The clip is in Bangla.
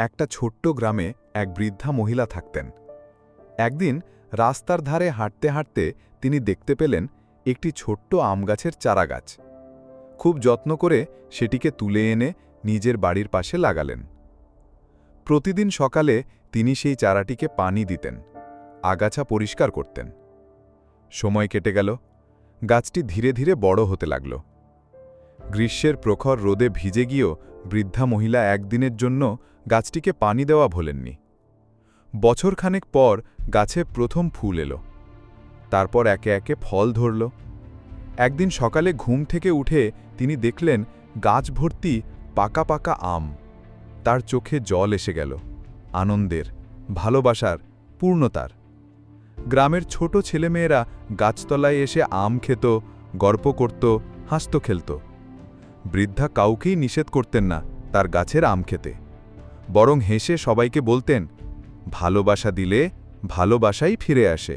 একটা ছোট্ট গ্রামে এক বৃদ্ধা মহিলা থাকতেন। একদিন রাস্তার ধারে হাঁটতে হাঁটতে তিনি দেখতে পেলেন একটি ছোট্ট আমগাছের চারাগাছ। খুব যত্ন করে সেটিকে তুলে এনে নিজের বাড়ির পাশে লাগালেন। প্রতিদিন সকালে তিনি সেই চারাটিকে পানি দিতেন, আগাছা পরিষ্কার করতেন। সময় কেটে গেল, গাছটি ধীরে ধীরে বড় হতে লাগল। গ্রীষ্মের প্রখর রোদে ভিজে গিয়েও বৃদ্ধা মহিলা একদিনের জন্য গাছটিকে পানি দেওয়া ভোলেননি। বছরখানেক পর গাছে প্রথম ফুল এলো, তারপর একে একে ফল ধরল। একদিন সকালে ঘুম থেকে উঠে তিনি দেখলেন গাছ ভর্তি পাকা পাকা আম। তার চোখে জল এসে গেল, আনন্দের, ভালোবাসার, পূর্ণতার। গ্রামের ছোট ছেলেমেয়েরা গাছতলায় এসে আম খেত, গল্প করত, হাসত, খেলত। বৃদ্ধা কাউকেই নিষেধ করতেন না তার গাছের আম খেতে, বরং হেসে সবাইকে বলতেন, ভালোবাসা দিলে ভালোবাসাই ফিরে আসে।